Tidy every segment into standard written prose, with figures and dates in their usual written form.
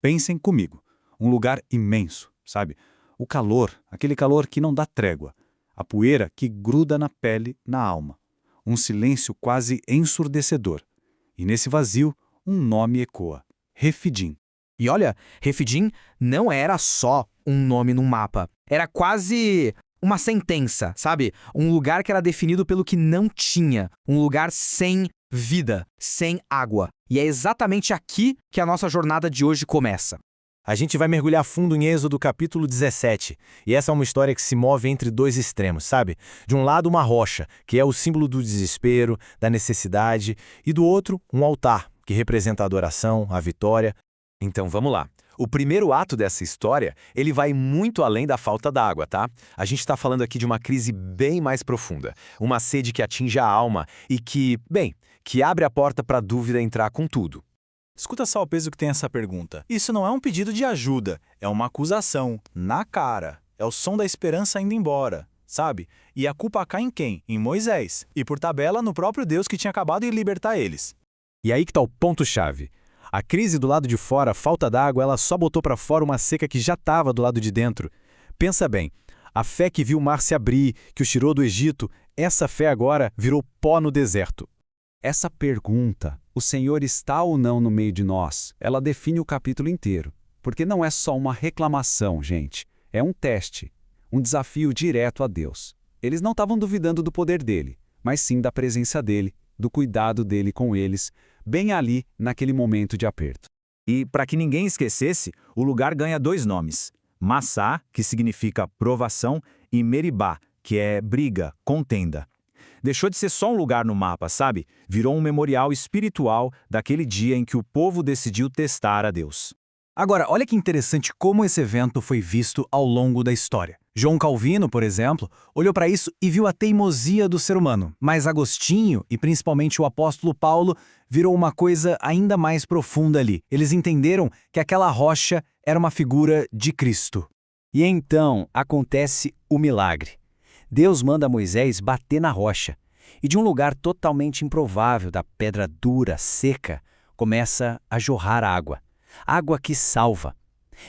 Pensem comigo, um lugar imenso, sabe? O calor, aquele calor que não dá trégua. A poeira que gruda na pele, na alma. Um silêncio quase ensurdecedor. E nesse vazio, um nome ecoa. Refidim. E olha, Refidim não era só um nome num mapa. Era quase uma sentença, sabe? Um lugar que era definido pelo que não tinha. Um lugar sem vida, sem água. E é exatamente aqui que a nossa jornada de hoje começa. A gente vai mergulhar fundo em Êxodo capítulo 17, e essa é uma história que se move entre dois extremos, sabe? De um lado uma rocha, que é o símbolo do desespero, da necessidade, e do outro um altar, que representa a adoração, a vitória. Então vamos lá. O primeiro ato dessa história, ele vai muito além da falta d'água, tá? A gente está falando aqui de uma crise bem mais profunda, uma sede que atinge a alma e que abre a porta para a dúvida entrar com tudo. Escuta só o peso que tem essa pergunta. Isso não é um pedido de ajuda, é uma acusação, na cara. É o som da esperança indo embora, sabe? E a culpa cai em quem? Em Moisés. E por tabela, no próprio Deus que tinha acabado de libertar eles. E aí que tá o ponto-chave. A crise do lado de fora, a falta d'água, ela só botou para fora uma seca que já estava do lado de dentro. Pensa bem, a fé que viu o mar se abrir, que os tirou do Egito, essa fé agora virou pó no deserto. Essa pergunta, o Senhor está ou não no meio de nós, ela define o capítulo inteiro. Porque não é só uma reclamação, gente. É um teste, um desafio direto a Deus. Eles não estavam duvidando do poder dele, mas sim da presença dele, do cuidado dele com eles, bem ali, naquele momento de aperto. E, para que ninguém esquecesse, o lugar ganha dois nomes. Massá, que significa provação, e Meribá, que é briga, contenda. Deixou de ser só um lugar no mapa, sabe? Virou um memorial espiritual daquele dia em que o povo decidiu testar a Deus. Agora, olha que interessante como esse evento foi visto ao longo da história. João Calvino, por exemplo, olhou para isso e viu a teimosia do ser humano. Mas Agostinho, e principalmente o apóstolo Paulo, virou uma coisa ainda mais profunda ali. Eles entenderam que aquela rocha era uma figura de Cristo. E então acontece o milagre. Deus manda Moisés bater na rocha, e de um lugar totalmente improvável, da pedra dura, seca, começa a jorrar água. Água que salva.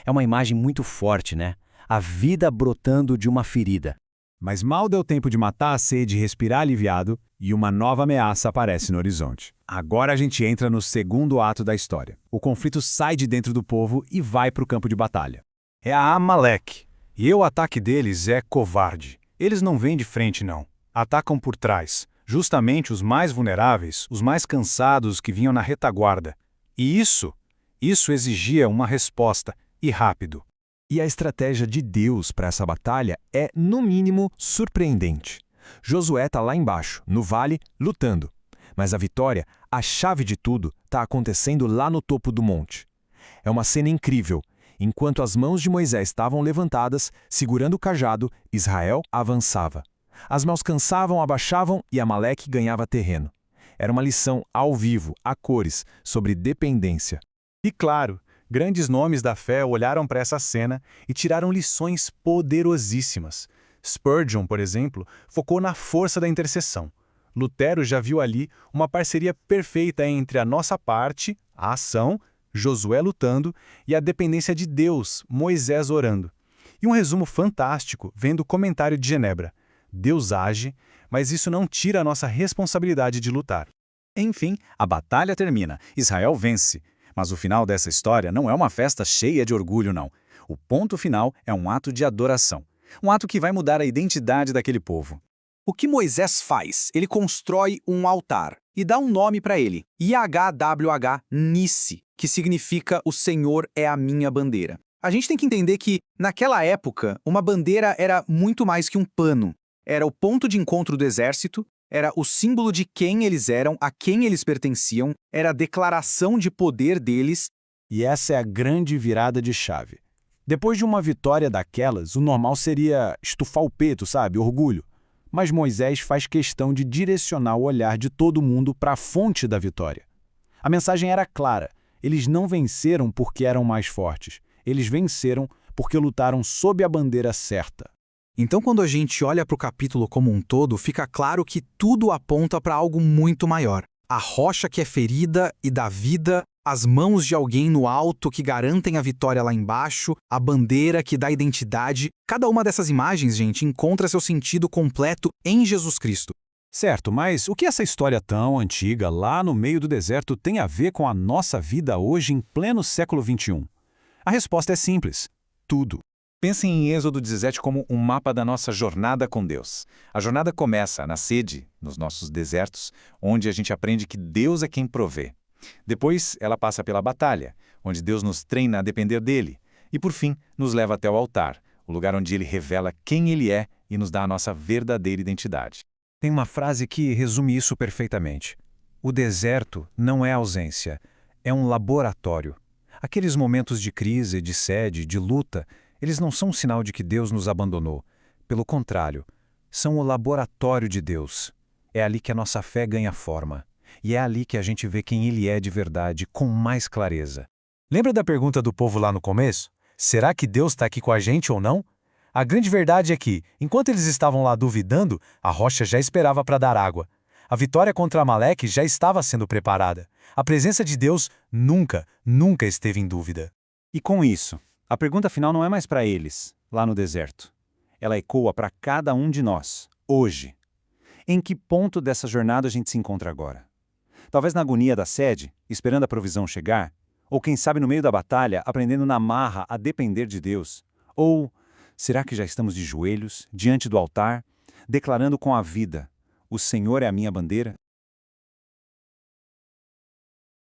É uma imagem muito forte, né? A vida brotando de uma ferida. Mas mal deu tempo de matar a sede e respirar aliviado, e uma nova ameaça aparece no horizonte. Agora a gente entra no segundo ato da história. O conflito sai de dentro do povo e vai para o campo de batalha. É a Amaleque, e o ataque deles é covarde. Eles não vêm de frente, não. Atacam por trás, justamente os mais vulneráveis, os mais cansados que vinham na retaguarda. E isso exigia uma resposta, e rápido. E a estratégia de Deus para essa batalha é, no mínimo, surpreendente. Josué está lá embaixo, no vale, lutando. Mas a vitória, a chave de tudo, está acontecendo lá no topo do monte. É uma cena incrível. Enquanto as mãos de Moisés estavam levantadas, segurando o cajado, Israel avançava. As mãos cansavam, abaixavam e Amaleque ganhava terreno. Era uma lição ao vivo, a cores, sobre dependência. E claro, grandes nomes da fé olharam para essa cena e tiraram lições poderosíssimas. Spurgeon, por exemplo, focou na força da intercessão. Lutero já viu ali uma parceria perfeita entre a nossa parte, a ação, Josué lutando, e a dependência de Deus, Moisés orando. E um resumo fantástico vendo o comentário de Genebra. Deus age, mas isso não tira a nossa responsabilidade de lutar. Enfim, a batalha termina. Israel vence. Mas o final dessa história não é uma festa cheia de orgulho, não. O ponto final é um ato de adoração. Um ato que vai mudar a identidade daquele povo. O que Moisés faz? Ele constrói um altar e dá um nome para ele, YHWH Nissi, que significa o Senhor é a minha bandeira. A gente tem que entender que, naquela época, uma bandeira era muito mais que um pano. Era o ponto de encontro do exército, era o símbolo de quem eles eram, a quem eles pertenciam, era a declaração de poder deles. E essa é a grande virada de chave. Depois de uma vitória daquelas, o normal seria estufar o peito, sabe? Orgulho. Mas Moisés faz questão de direcionar o olhar de todo mundo para a fonte da vitória. A mensagem era clara. Eles não venceram porque eram mais fortes. Eles venceram porque lutaram sob a bandeira certa. Então, quando a gente olha para o capítulo como um todo, fica claro que tudo aponta para algo muito maior. A rocha que é ferida e dá vida as mãos de alguém no alto que garantem a vitória lá embaixo, a bandeira que dá identidade. Cada uma dessas imagens, gente, encontra seu sentido completo em Jesus Cristo. Certo, mas o que essa história tão antiga, lá no meio do deserto, tem a ver com a nossa vida hoje em pleno século XXI? A resposta é simples: tudo. Pensem em Êxodo 17 como um mapa da nossa jornada com Deus. A jornada começa na sede, nos nossos desertos, onde a gente aprende que Deus é quem provê. Depois, ela passa pela batalha, onde Deus nos treina a depender dele. E, por fim, nos leva até o altar, o lugar onde ele revela quem ele é e nos dá a nossa verdadeira identidade. Tem uma frase que resume isso perfeitamente. O deserto não é ausência, é um laboratório. Aqueles momentos de crise, de sede, de luta, eles não são um sinal de que Deus nos abandonou. Pelo contrário, são o laboratório de Deus. É ali que a nossa fé ganha forma. E é ali que a gente vê quem Ele é de verdade, com mais clareza. Lembra da pergunta do povo lá no começo? Será que Deus está aqui com a gente ou não? A grande verdade é que, enquanto eles estavam lá duvidando, a rocha já esperava para dar água. A vitória contra Amaleque já estava sendo preparada. A presença de Deus nunca esteve em dúvida. E com isso, a pergunta final não é mais para eles, lá no deserto. Ela ecoa para cada um de nós, hoje. Em que ponto dessa jornada a gente se encontra agora? Talvez na agonia da sede, esperando a provisão chegar, ou quem sabe no meio da batalha, aprendendo na marra a depender de Deus. Ou será que já estamos de joelhos, diante do altar, declarando com a vida: o Senhor é a minha bandeira?